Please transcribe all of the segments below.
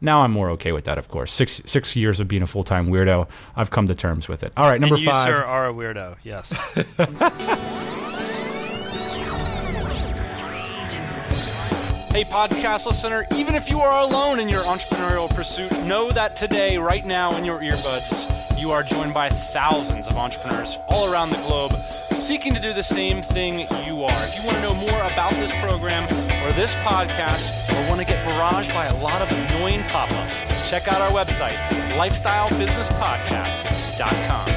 Now I'm more okay with that, of course. Six years of being a full-time weirdo, I've come to terms with it. All right, number 5. And you, sir, are a weirdo, yes. Hey, podcast listener, even if you are alone in your entrepreneurial pursuit, know that today, right now in your earbuds, you are joined by thousands of entrepreneurs all around the globe seeking to do the same thing you are. If you want to know more about this program or this podcast, or want to get barraged by a lot of annoying pop-ups, check out our website, lifestylebusinesspodcast.com.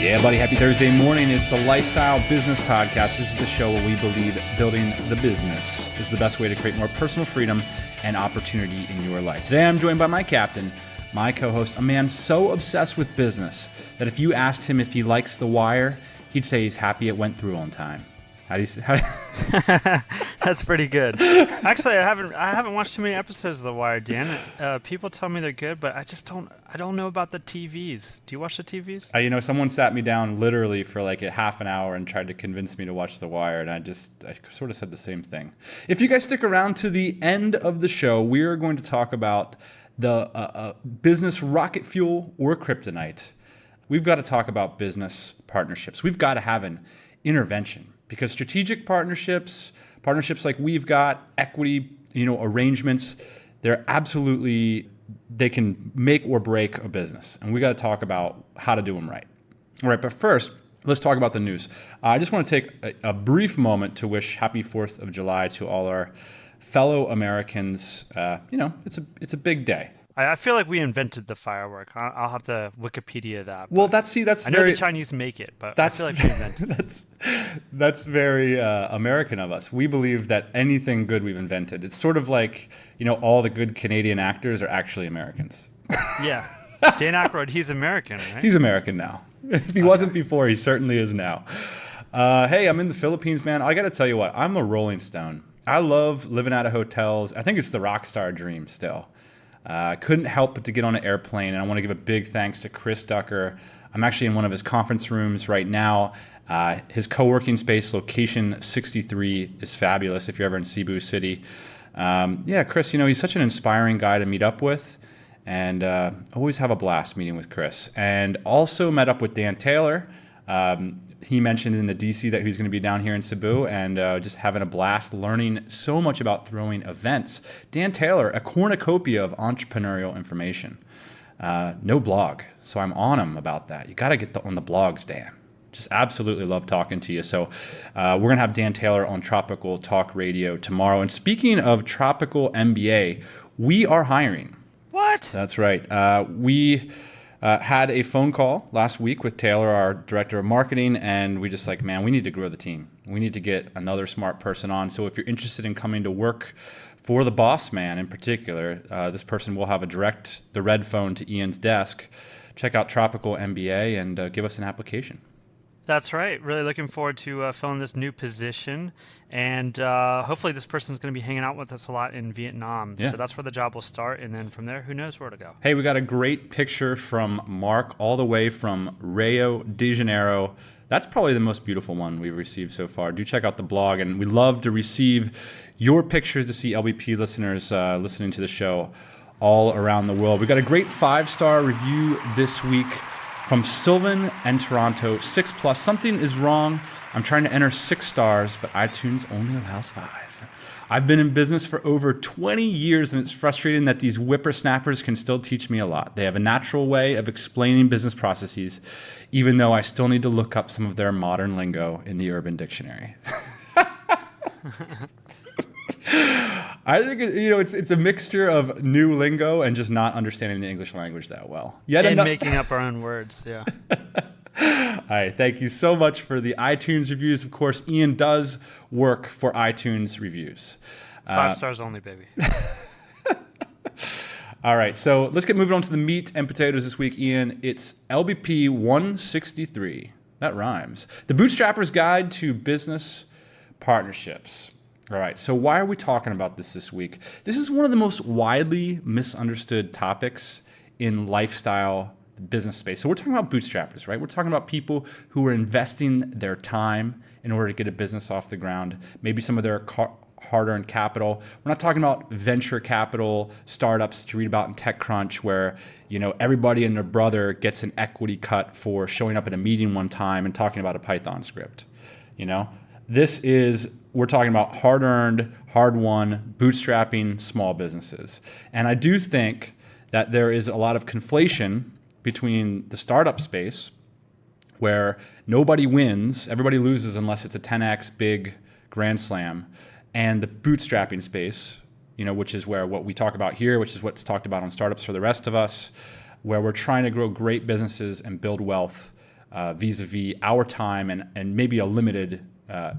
Yeah, buddy. Happy Thursday morning. It's the Lifestyle Business Podcast. This is the show where we believe building the business is the best way to create more personal freedom and opportunity in your life. Today, I'm joined by my captain, my co-host, a man so obsessed with business that if you asked him if he likes The Wire, he'd say he's happy it went through on time. That's pretty good. Actually, I haven't watched too many episodes of The Wire, Dan. People tell me they're good, but I don't know about the TVs. Do you watch the TVs? Someone sat me down literally for like a half an hour and tried to convince me to watch The Wire, and I sort of said the same thing. If you guys stick around to the end of the show, we are going to talk about the business rocket fuel or kryptonite. We've got to talk about business partnerships. We've got to have an intervention. Because strategic partnerships like we've got, equity, arrangements, they can make or break a business. And we got to talk about how to do them right. All right, but first, let's talk about the news. I just want to take a brief moment to wish happy 4th of July to all our fellow Americans. It's a big day. I feel like we invented the firework. I'll have to Wikipedia that. Well, I know the Chinese make it, but I feel like we invented it. That's very American of us. We believe that anything good we've invented. It's sort of like, all the good Canadian actors are actually Americans. Yeah. Dan Aykroyd, he's American, right? He's American now. If he wasn't before, he certainly is now. Hey, I'm in the Philippines, man. I got to tell you what, I'm a Rolling Stone. I love living out of hotels. I think it's the rock star dream still. Couldn't help but to get on an airplane, and I want to give a big thanks to Chris Ducker. I'm actually in one of his conference rooms right now. His co-working space, Location 63, is fabulous if you're ever in Cebu City. Chris, he's such an inspiring guy to meet up with, and always have a blast meeting with Chris. And also met up with Dan Taylor. He mentioned in the DC that he was going to be down here in Cebu and just having a blast learning so much about throwing events. Dan Taylor, a cornucopia of entrepreneurial information. No blog, so I'm on him about that. You got to get on the blogs, Dan. Just absolutely love talking to you. So we're going to have Dan Taylor on Tropical Talk Radio tomorrow. And speaking of Tropical MBA, we are hiring. What? That's right. We had a phone call last week with Taylor, our director of marketing, and we just we need to grow the team. We need to get another smart person on. So if you're interested in coming to work for the boss man in particular, this person will have the red phone to Ian's desk. Check out Tropical MBA and give us an application. That's right. Really looking forward to filling this new position. And hopefully this person's going to be hanging out with us a lot in Vietnam. Yeah. So that's where the job will start. And then from there, who knows where to go. Hey, we got a great picture from Mark all the way from Rio de Janeiro. That's probably the most beautiful one we've received so far. Do check out the blog. And we love to receive your pictures to see LBP listeners listening to the show all around the world. We got a great 5-star review this week from Sylvan and Toronto, 6+. Something is wrong. I'm trying to enter 6 stars, but iTunes only allows 5. I've been in business for over 20 years, and it's frustrating that these whippersnappers can still teach me a lot. They have a natural way of explaining business processes, even though I still need to look up some of their modern lingo in the Urban Dictionary. I think it's a mixture of new lingo and just not understanding the English language that well. Making up our own words, yeah. All right, thank you so much for the iTunes reviews. Of course, Ian does work for iTunes reviews. 5 stars only, baby. All right, so let's get moving on to the meat and potatoes this week, Ian. It's LBP163. That rhymes. The Bootstrapper's Guide to Business Partnerships. All right, so why are we talking about this week? This is one of the most widely misunderstood topics in lifestyle the business space. So we're talking about bootstrappers, right? We're talking about people who are investing their time in order to get a business off the ground, maybe some of their hard-earned capital. We're not talking about venture capital startups you read about in TechCrunch where, everybody and their brother gets an equity cut for showing up at a meeting one time and talking about a Python script. We're talking about hard-earned, hard-won, bootstrapping small businesses. And I do think that there is a lot of conflation between the startup space where nobody wins, everybody loses unless it's a 10x big grand slam, and the bootstrapping space, which is where what we talk about here, which is what's talked about on Startups for the Rest of Us, where we're trying to grow great businesses and build wealth vis-a-vis our time and maybe a limited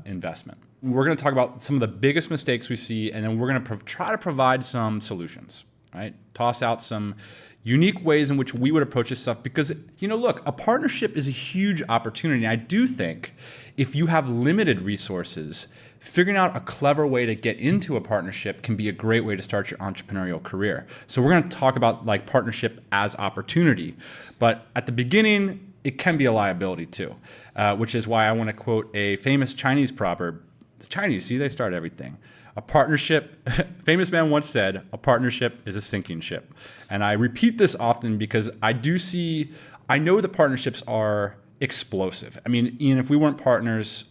investment. We're going to talk about some of the biggest mistakes we see, and then we're going to try to provide some solutions, right? Toss out some unique ways in which we would approach this stuff because, look, a partnership is a huge opportunity. I do think if you have limited resources, figuring out a clever way to get into a partnership can be a great way to start your entrepreneurial career. So we're going to talk about partnership as opportunity, but at the beginning, it can be a liability too, which is why I want to quote a famous Chinese proverb. The Chinese, they start everything. A partnership, famous man once said, a partnership is a sinking ship. And I repeat this often because I know the partnerships are explosive. I mean, Ian, if we weren't partners,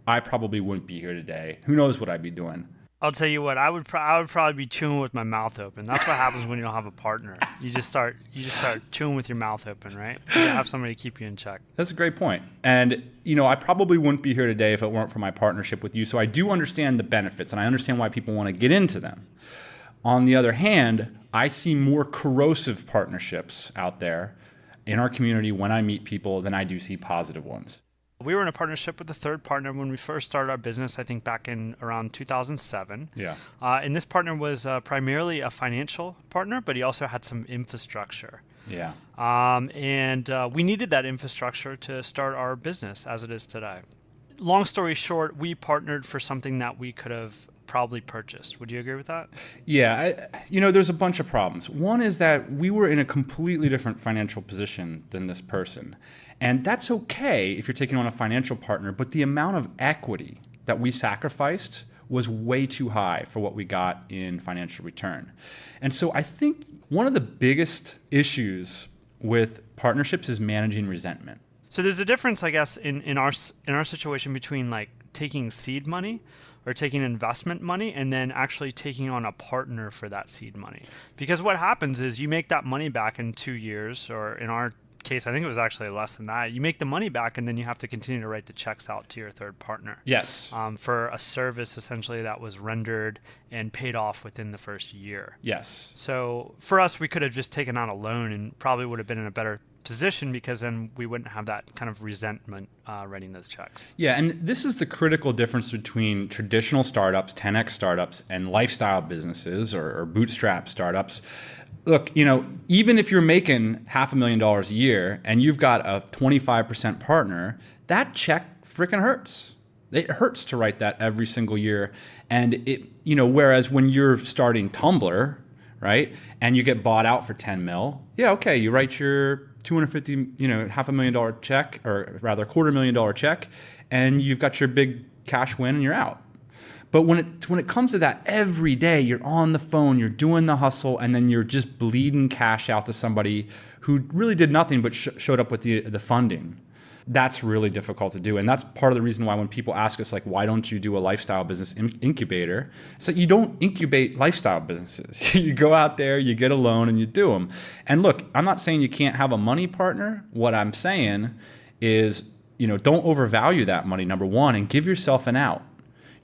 I probably wouldn't be here today. Who knows what I'd be doing? I'll tell you what, I would probably be chewing with my mouth open. That's what happens when you don't have a partner. You just start chewing with your mouth open, right? You have somebody to keep you in check. That's a great point. And, I probably wouldn't be here today if it weren't for my partnership with you. So I do understand the benefits and I understand why people want to get into them. On the other hand, I see more corrosive partnerships out there in our community when I meet people than I do see positive ones. We were in a partnership with a third partner when we first started our business, I think back in around 2007. Yeah. And this partner was primarily a financial partner, but he also had some infrastructure. Yeah. And we needed that infrastructure to start our business as it is today. Long story short, we partnered for something that we could have probably purchased. Would you agree with that? Yeah. There's a bunch of problems. One is that we were in a completely different financial position than this person. And that's okay if you're taking on a financial partner, but the amount of equity that we sacrificed was way too high for what we got in financial return. And so I think one of the biggest issues with partnerships is managing resentment. So there's a difference, I guess, in our situation between taking seed money or taking investment money and then actually taking on a partner for that seed money. Because what happens is you make that money back in 2 years, or in our case, I think it was actually less than that. You make the money back and then you have to continue to write the checks out to your third partner. Yes. For a service essentially that was rendered and paid off within the first year. Yes. So for us, we could have just taken out a loan and probably would have been in a better position because then we wouldn't have that kind of resentment writing those checks. Yeah, and this is the critical difference between traditional startups, 10x startups, and lifestyle businesses or bootstrap startups. Look, even if you're making $500,000 a year and you've got a 25% partner, that check freaking hurts. It hurts to write that every single year. And whereas when you're starting Tumblr, right, and you get bought out for 10 mil, yeah, okay, you write your $250, $500,000 check, or rather $250,000 check, and you've got your big cash win and you're out. But when it comes to that, every day you're on the phone, you're doing the hustle, and then you're just bleeding cash out to somebody who really did nothing but showed up with the funding. That's really difficult to do. And that's part of the reason why when people ask us, why don't you do a lifestyle business incubator? It's you don't incubate lifestyle businesses. You go out there, you get a loan, and you do them. And look, I'm not saying you can't have a money partner. What I'm saying is, don't overvalue that money, number one, and give yourself an out.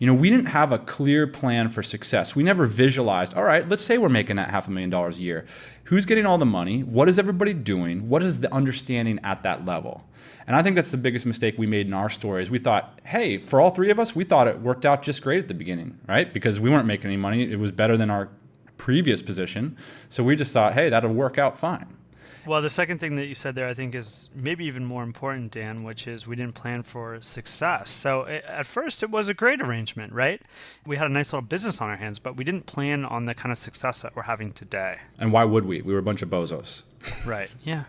We didn't have a clear plan for success. We never visualized, all right, let's say we're making that $500,000 a year. Who's getting all the money? What is everybody doing? What is the understanding at that level? And I think that's the biggest mistake we made in our story is we thought, hey, for all three of us, we thought it worked out just great at the beginning, right? Because we weren't making any money. It was better than our previous position. So we just thought, hey, that'll work out fine. Well, the second thing that you said there, I think, is maybe even more important, Dan, which is we didn't plan for success. So at first, it was a great arrangement, right? We had a nice little business on our hands, but we didn't plan on the kind of success that we're having today. And why would we? We were a bunch of bozos. Right. Yeah.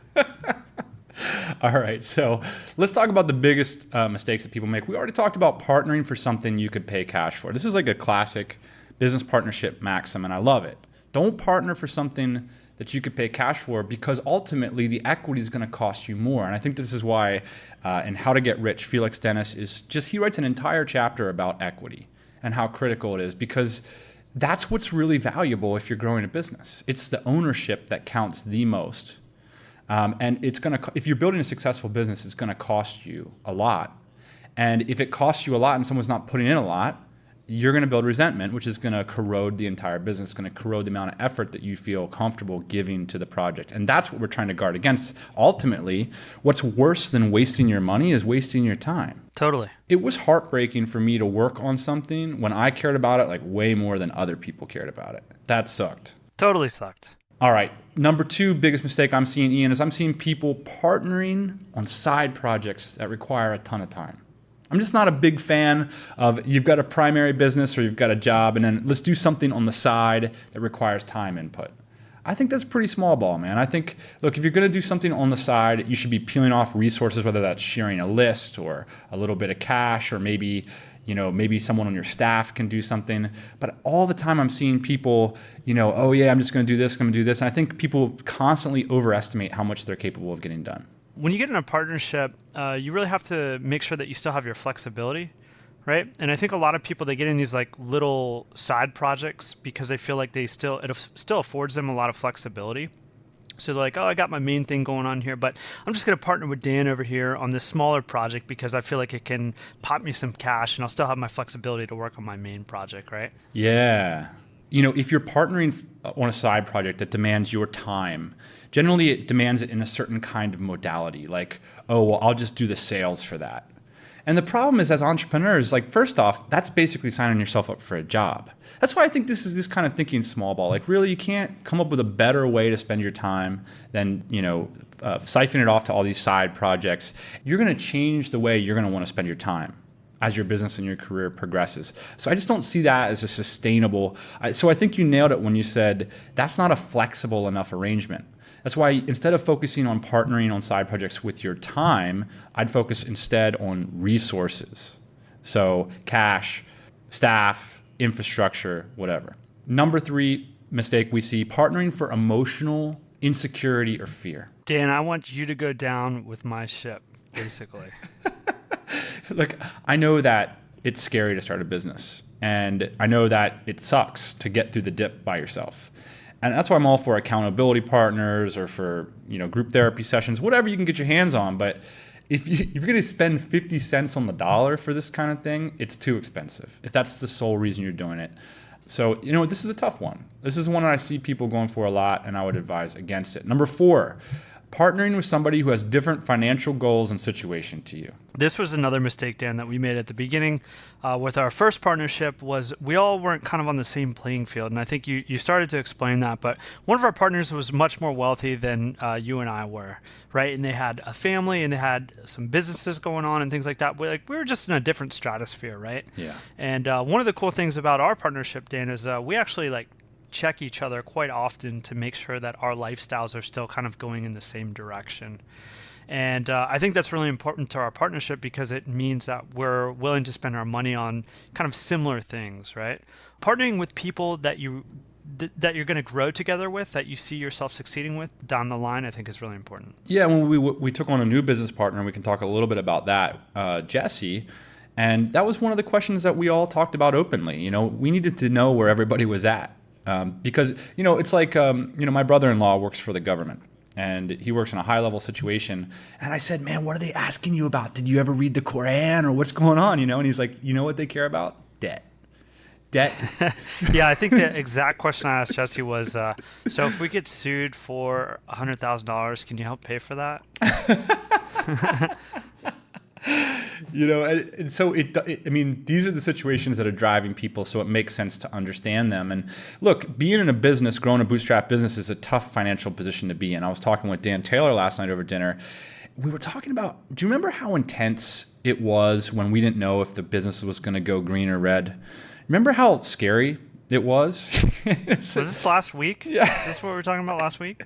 All right, so let's talk about the biggest mistakes that people make. We already talked about partnering for something you could pay cash for. This is like a classic business partnership maxim, and I love it. Don't partner for something that you could pay cash for, because ultimately the equity is going to cost you more. And I think this is why in How to Get Rich, Felix Dennis he writes an entire chapter about equity and how critical it is, because that's what's really valuable if you're growing a business. It's the ownership that counts the most. And if you're building a successful business, it's going to cost you a lot. And if it costs you a lot and someone's not putting in a lot, you're going to build resentment, which is going to corrode the entire business. It's going to corrode the amount of effort that you feel comfortable giving to the project. And that's what we're trying to guard against. Ultimately, what's worse than wasting your money is wasting your time. Totally. It was heartbreaking for me to work on something when I cared about it like way more than other people cared about it. That sucked. Totally sucked. All right. Number 2 biggest mistake I'm seeing, Ian, is I'm seeing people partnering on side projects that require a ton of time. I'm just not a big fan of you've got a primary business or you've got a job and then let's do something on the side that requires time input. I think that's pretty small ball, man. I think, look, if you're going to do something on the side, you should be peeling off resources, whether that's sharing a list or a little bit of cash, or maybe someone on your staff can do something. But all the time I'm seeing people, oh yeah, I'm just going to do this, I'm going to do this. And I think people constantly overestimate how much they're capable of getting done. When you get in a partnership, you really have to make sure that you still have your flexibility, right? And I think a lot of people, they get in these like little side projects because they feel like it still affords them a lot of flexibility. So they're like, oh, I got my main thing going on here, but I'm just going to partner with Dan over here on this smaller project because I feel like it can pop me some cash and I'll still have my flexibility to work on my main project, right? Yeah. If you're partnering on a side project that demands your time, generally it demands it in a certain kind of modality, like, oh, well, I'll just do the sales for that. And the problem is, as entrepreneurs, like, first off, that's basically signing yourself up for a job. That's why I think this is this kind of thinking small ball. Like, really, you can't come up with a better way to spend your time than, siphon it off to all these side projects. You're going to change the way you're going to want to spend your time as your business and your career progresses. So I just don't see that as a sustainable. So I think you nailed it when you said that's not a flexible enough arrangement. That's why instead of focusing on partnering on side projects with your time, I'd focus instead on resources. So cash, staff, infrastructure, whatever. Number 3 mistake we see, partnering for emotional insecurity or fear. Dan, I want you to go down with my ship, basically. Look, I know that it's scary to start a business, and I know that it sucks to get through the dip by yourself. And that's why I'm all for accountability partners or for, group therapy sessions, whatever you can get your hands on. But if you're going to spend 50 cents on the dollar for this kind of thing, it's too expensive if that's the sole reason you're doing it. So, this is a tough one. This is one that I see people going for a lot, and I would advise against it. Number 4, partnering with somebody who has different financial goals and situation to you. This was another mistake, Dan, that we made at the beginning with our first partnership. Was we all weren't kind of on the same playing field. And I think you started to explain that. But one of our partners was much more wealthy than you and I were, right? And they had a family and they had some businesses going on and things like that. We were just in a different stratosphere, right? Yeah. And one of the cool things about our partnership, Dan, is we actually check each other quite often to make sure that our lifestyles are still kind of going in the same direction. And I think that's really important to our partnership because it means that we're willing to spend our money on kind of similar things, right? Partnering with people that you're going to grow together with, that you see yourself succeeding with down the line, I think is really important. Yeah, when we took on a new business partner, and we can talk a little bit about that, Jesse, and that was one of the questions that we all talked about openly. We needed to know where everybody was at. Because, it's like, my brother-in-law works for the government and he works in a high-level situation. And I said, man, what are they asking you about? Did you ever read the Quran or what's going on? And he's like, you know what they care about? Debt. Yeah, I think the exact question I asked Jesse was, so if we get sued for $100,000, can you help pay for that? And so these are the situations that are driving people, so it makes sense to understand them. And look, being in a business, growing a bootstrap business is a tough financial position to be in. I was talking with Dan Taylor last night over dinner. We were talking about, do you remember how intense it was when we didn't know if the business was going to go green or red? Remember how scary it was? Was this last week? Yeah. Is this what we were talking about last week?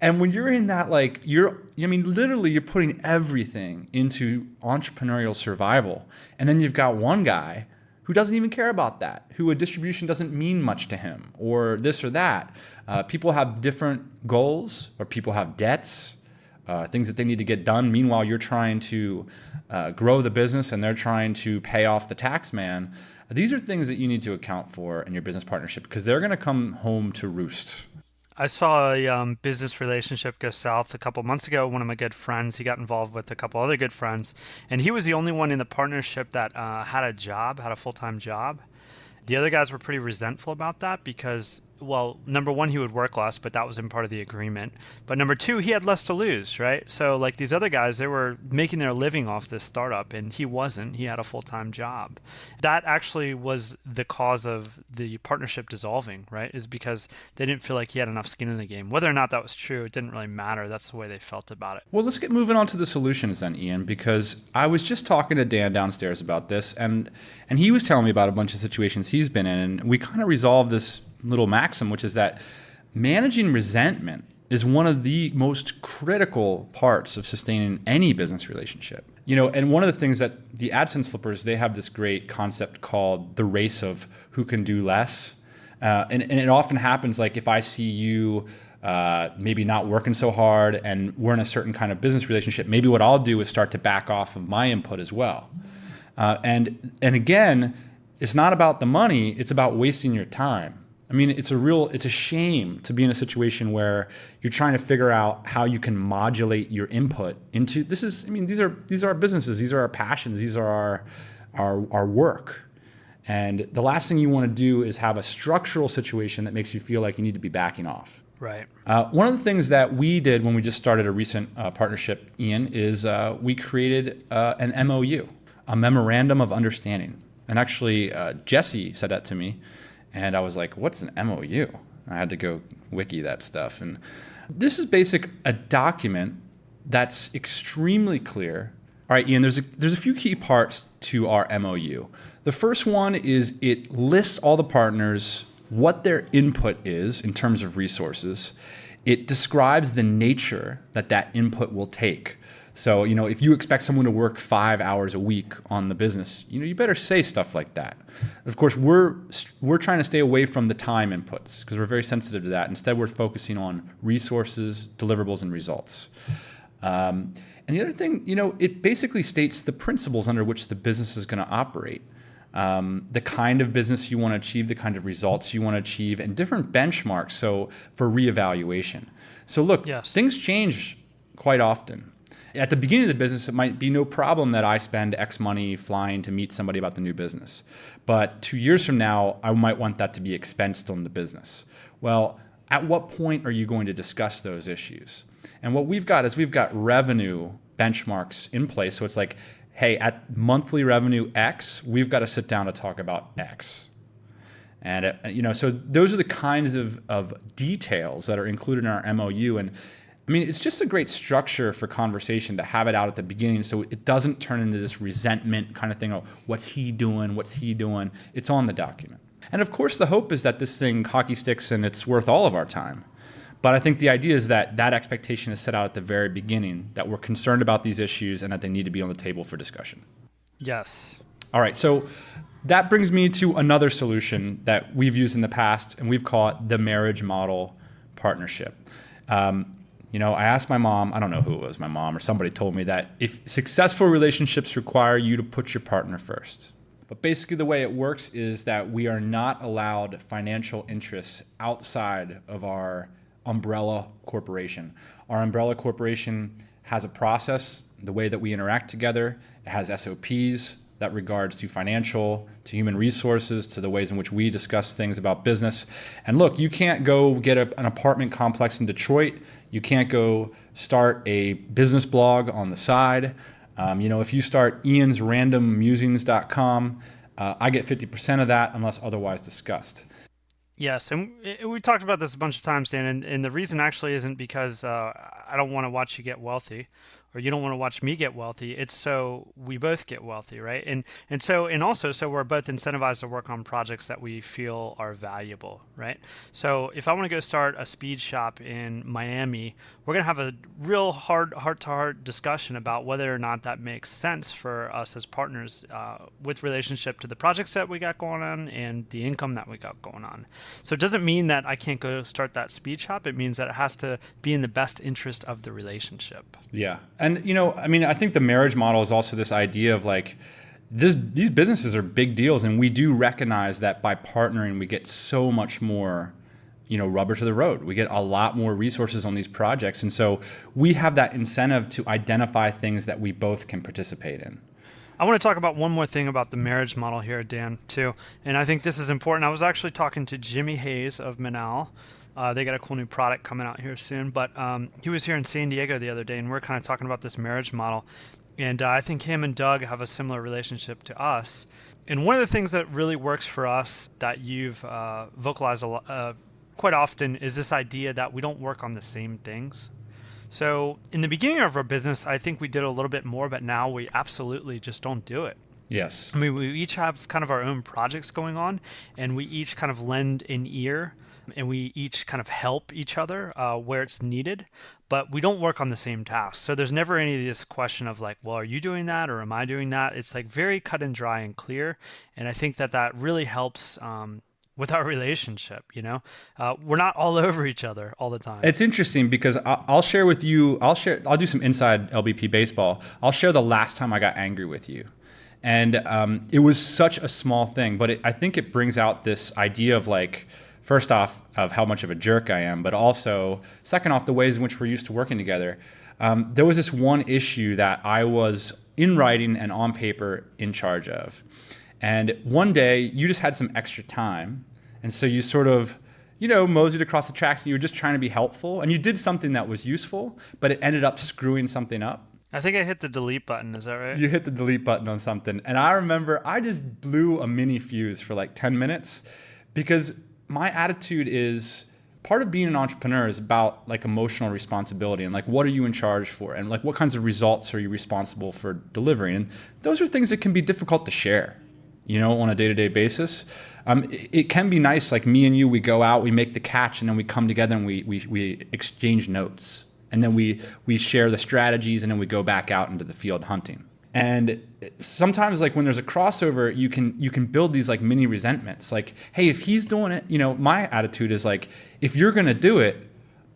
And when you're in that, like, literally you're putting everything into entrepreneurial survival. And then you've got one guy who doesn't even care about that, who a distribution doesn't mean much to him, or this or that. People have different goals, or people have debts, things that they need to get done. Meanwhile, you're trying to grow the business and they're trying to pay off the tax man. These are things that you need to account for in your business partnership because they're going to come home to roost. I saw a business relationship go south a couple months ago. One of my good friends, he got involved with a couple other good friends, and he was the only one in the partnership that had a full-time job. The other guys were pretty resentful about that because, well, number one, he would work less, but that was in part of the agreement. But number two, he had less to lose, right? So like these other guys, they were making their living off this startup, and he wasn't. He had a full-time job. That actually was the cause of the partnership dissolving, right? Is because they didn't feel like he had enough skin in the game. Whether or not that was true, it didn't really matter. That's the way they felt about it. Well, let's get moving on to the solutions then, Ian, because I was just talking to Dan downstairs about this, and he was telling me about a bunch of situations he's been in, and we kind of resolved this little maxim, which is that managing resentment is one of the most critical parts of sustaining any business relationship. And one of the things that the AdSense flippers, they have this great concept called the race of who can do less. And it often happens like if I see you maybe not working so hard and we're in a certain kind of business relationship, maybe what I'll do is start to back off of my input as well. And again, it's not about the money, it's about wasting your time. I mean, it's a shame to be in a situation where you're trying to figure out how you can modulate your input into these are our businesses, these are our passions, these are our work. And the last thing you want to do is have a structural situation that makes you feel like you need to be backing off. Right. One of the things that we did when we just started a recent partnership, Ian, is we created an MOU, a memorandum of understanding. And actually, Jesse said that to me. And I was like, what's an MOU? I had to go wiki that stuff. And this is a document that's extremely clear. All right, Ian, there's a few key parts to our MOU. The first one is it lists all the partners, what their input is in terms of resources. It describes the nature that input will take. So, if you expect someone to work 5 hours a week on the business, you better say stuff like that. Of course, we're trying to stay away from the time inputs because we're very sensitive to that. Instead, we're focusing on resources, deliverables, and results. And the other thing, it basically states the principles under which the business is going to operate, the kind of business you want to achieve, the kind of results you want to achieve, and different benchmarks. So for reevaluation. So look, Yes. Things change quite often. At the beginning of the business, it might be no problem that I spend X money flying to meet somebody about the new business. But 2 years from now, I might want that to be expensed on the business. Well, at what point are you going to discuss those issues? And what we've got revenue benchmarks in place. So it's like, hey, at monthly revenue X, we've got to sit down to talk about X. And so those are the kinds of details that are included in our MOU. And I mean, it's just a great structure for conversation to have it out at the beginning so it doesn't turn into this resentment kind of thing. Oh, what's he doing? It's on the document. And of course, the hope is that this thing hockey sticks and it's worth all of our time. But I think the idea is that expectation is set out at the very beginning, that we're concerned about these issues and that they need to be on the table for discussion. Yes. All right, so that brings me to another solution that we've used in the past, and we've called the marriage model partnership. I asked my mom, I don't know who it was, my mom or somebody told me that if successful relationships require you to put your partner first. But basically the way it works is that we are not allowed financial interests outside of our umbrella corporation. Our umbrella corporation has a process, the way that we interact together. It has SOPs that regards to financial, to human resources, to the ways in which we discuss things about business. And look, you can't go get an apartment complex in Detroit. You can't go start a business blog on the side. If you start iansrandommusings.com, I get 50% of that unless otherwise discussed. Yes, and we talked about this a bunch of times, Dan, and the reason actually isn't because I don't want to watch you get wealthy or you don't want to watch me get wealthy. It's so we both get wealthy, right? And also so we're both incentivized to work on projects that we feel are valuable, right? So if I want to go start a speed shop in Miami, we're gonna have a real heart-to-heart discussion about whether or not that makes sense for us as partners with relationship to the projects that we got going on and the income that we got going on. So it doesn't mean that I can't go start that speed shop. It means that it has to be in the best interest of the relationship. Yeah. And, I think the marriage model is also this idea of like, these businesses are big deals. And we do recognize that by partnering, we get so much more, rubber to the road. We get a lot more resources on these projects. And so we have that incentive to identify things that we both can participate in. I want to talk about one more thing about the marriage model here, Dan, too. And I think this is important. I was actually talking to Jimmy Hayes of Manal. They got a cool new product coming out here soon. But he was here in San Diego the other day, and we're kind of talking about this marriage model. And I think him and Doug have a similar relationship to us. And one of the things that really works for us that you've vocalized quite often is this idea that we don't work on the same things. So in the beginning of our business, I think we did a little bit more, but now we absolutely just don't do it. Yes. I mean, we each have kind of our own projects going on, and we each kind of lend an ear, and we each kind of help each other where it's needed, but we don't work on the same tasks. So there's never any of this question of like, well, are you doing that or am I doing that? It's like very cut and dry and clear. And I think that really helps with our relationship. We're not all over each other all the time. It's interesting because I'll share with you, I'll do some inside LBP baseball. I'll share the last time I got angry with you. And it was such a small thing, but I think it brings out this idea of like, first off, of how much of a jerk I am, but also, second off, the ways in which we're used to working together. There was this one issue that I was in writing and on paper in charge of. And one day, you just had some extra time. And so you sort of, moseyed across the tracks and you were just trying to be helpful. And you did something that was useful, but it ended up screwing something up. I think I hit the delete button. Is that right? You hit the delete button on something. And I remember I just blew a mini fuse for like 10 minutes because my attitude is part of being an entrepreneur is about like emotional responsibility and like what are you in charge for and like what kinds of results are you responsible for delivering. And those are things that can be difficult to share, on a day-to-day basis. It can be nice, like me and you, we go out, we make the catch, and then we come together and we exchange notes. And then we share the strategies, and then we go back out into the field hunting. And sometimes, like when there's a crossover, you can build these like mini resentments. Like, hey, if he's doing it, my attitude is like, if you're gonna do it,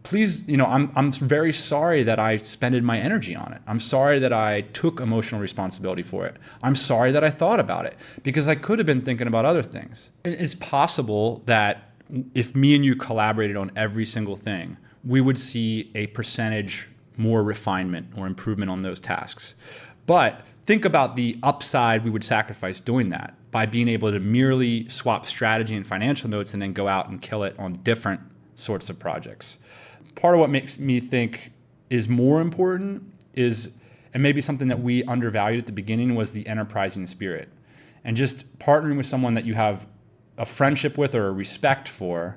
please, I'm very sorry that I spended my energy on it. I'm sorry that I took emotional responsibility for it. I'm sorry that I thought about it because I could have been thinking about other things. It's possible that if me and you collaborated on every single thing, we would see a percentage more refinement or improvement on those tasks. But think about the upside we would sacrifice doing that by being able to merely swap strategy and financial notes and then go out and kill it on different sorts of projects. Part of what makes me think is more important is, and maybe something that we undervalued at the beginning, was the enterprising spirit. And just partnering with someone that you have a friendship with or a respect for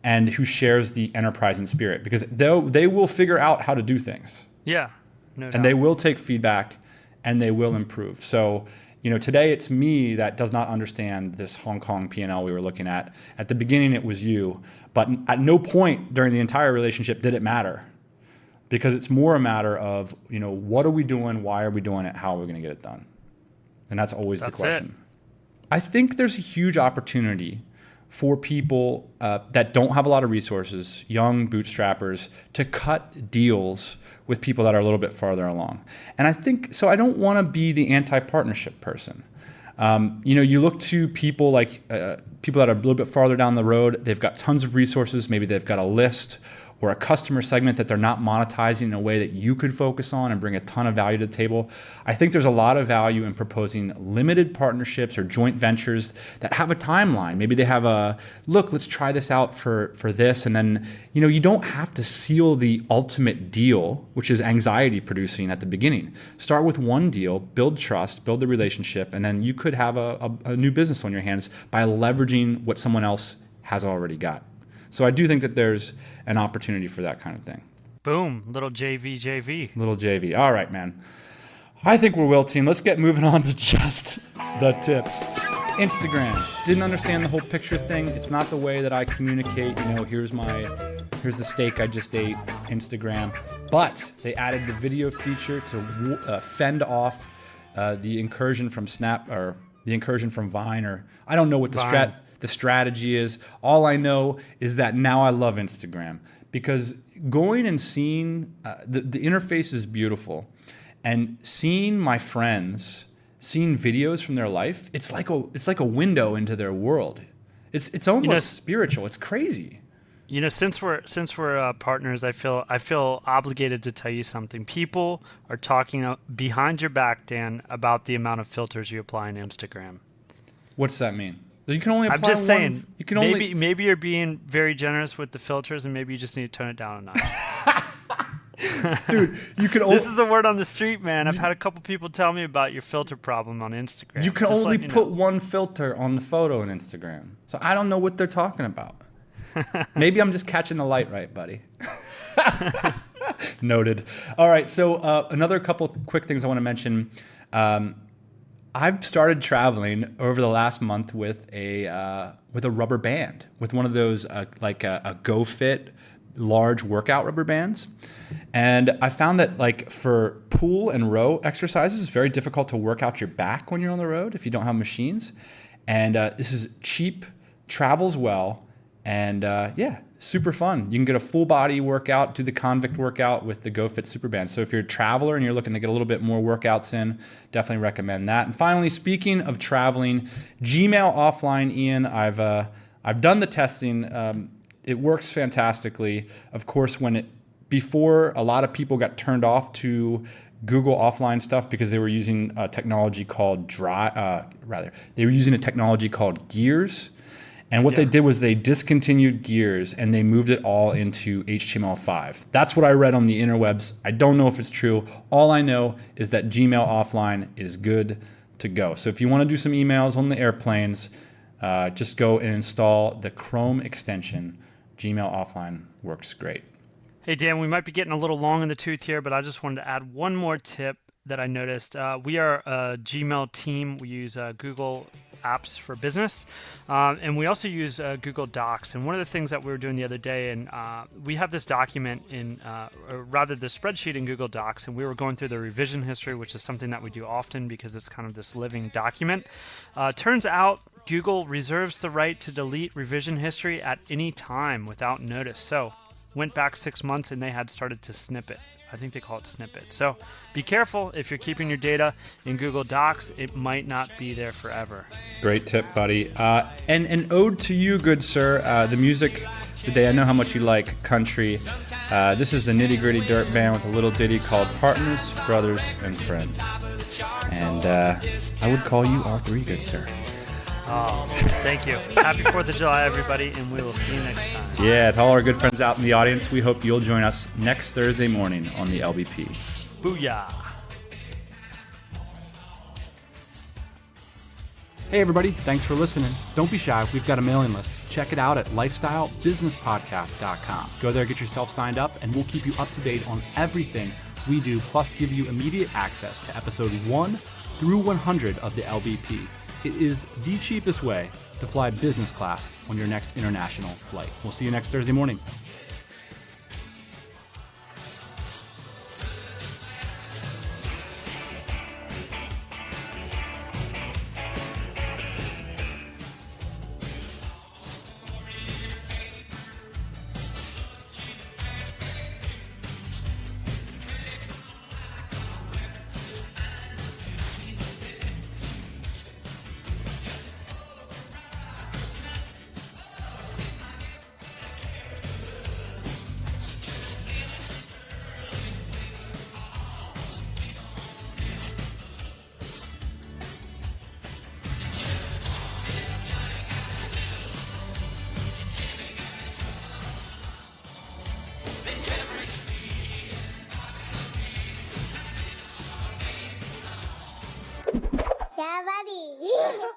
and who shares the enterprising spirit, because they will figure out how to do things. Yeah, no doubt. And they will take feedback and they will improve. So, today it's me that does not understand this Hong Kong P&L we were looking at. At the beginning, it was you. But at no point during the entire relationship did it matter, because it's more a matter of, what are we doing? Why are we doing it? How are we going to get it done? And that's always the question. I think there's a huge opportunity for people that don't have a lot of resources, young bootstrappers, to cut deals with people that are a little bit farther along. And I think, so I don't want to be the anti-partnership person. You look to people like people that are a little bit farther down the road, they've got tons of resources, maybe they've got a list or a customer segment that they're not monetizing in a way that you could focus on and bring a ton of value to the table. I think there's a lot of value in proposing limited partnerships or joint ventures that have a timeline. Maybe they have a, look, let's try this out for this. And then, you don't have to seal the ultimate deal, which is anxiety producing at the beginning. Start with one deal, build trust, build the relationship, and then you could have a new business on your hands by leveraging what someone else has already got. So I do think that there's an opportunity for that kind of thing. Boom, little JV. Little JV. All right, man. I think we're well team. Let's get moving on to just the tips. Instagram. Didn't understand the whole picture thing. It's not the way that I communicate. Here's the steak I just ate. Instagram. But they added the video feature to fend off the incursion from Snap or the incursion from Vine, or I don't know what the strategy is. All I know is that now I love Instagram because going and seeing the interface is beautiful, and seeing my friends, seeing videos from their life, it's like a window into their world. It's almost spiritual. It's crazy. Since we're partners, I feel obligated to tell you something. People are talking behind your back, Dan, about the amount of filters you apply on Instagram. What's that mean? You can only apply I'm just saying. One, you can maybe you're being very generous with the filters, and maybe you just need to turn it down a notch. Dude, this is a word on the street, man. I've had a couple people tell me about your filter problem on Instagram. You can only put one filter on the photo on Instagram. So I don't know what they're talking about. Maybe I'm just catching the light right, buddy. Noted. All right, so another couple quick things I want to mention. I've started traveling over the last month with a rubber band, with one of those like a GoFit large workout rubber bands. And I found that like for pull and row exercises, it's very difficult to work out your back when you're on the road if you don't have machines. And this is cheap, travels well, and super fun. You can get a full body workout, do the convict workout with the GoFit Superband. So if you're a traveler and you're looking to get a little bit more workouts in, definitely recommend that. And finally, speaking of traveling, Gmail offline, Ian, I've done the testing. It works fantastically. Of course, before a lot of people got turned off to Google offline stuff because they were using a technology called they were using a technology called Gears. And what they did was they discontinued Gears and they moved it all into HTML5. That's what I read on the interwebs. I don't know if it's true. All I know is that Gmail offline is good to go. So if you want to do some emails on the airplanes, just go and install the Chrome extension. Gmail offline works great. Hey, Dan, we might be getting a little long in the tooth here, but I just wanted to add one more tip that I noticed. We are a Gmail team. We use Google Apps for Business, and we also use Google Docs. And one of the things that we were doing the other day, and we have this document or rather the spreadsheet in Google Docs, and we were going through the revision history, which is something that we do often because it's kind of this living document. Turns out Google reserves the right to delete revision history at any time without notice. So went back 6 months and they had started to snip it. I think they call it snippet. So be careful if you're keeping your data in Google Docs. It might not be there forever. Great tip, buddy. And an ode to you, good sir. The music today, I know how much you like country. This is the Nitty Gritty Dirt Band with a little ditty called Partners, Brothers, and Friends. And I would call you R3, good sir. Oh, thank you. Happy 4th of July, everybody, and we will see you next time. Yeah, to all our good friends out in the audience, we hope you'll join us next Thursday morning on the LBP. Booyah. Hey everybody, thanks for listening. Don't be shy, we've got a mailing list. Check it out at lifestylebusinesspodcast.com. Go there, get yourself signed up, and we'll keep you up to date on everything we do, plus give you immediate access to episode 1 through 100 of the LBP. It is the cheapest way to fly business class on your next international flight. We'll see you next Thursday morning. Yeah, buddy.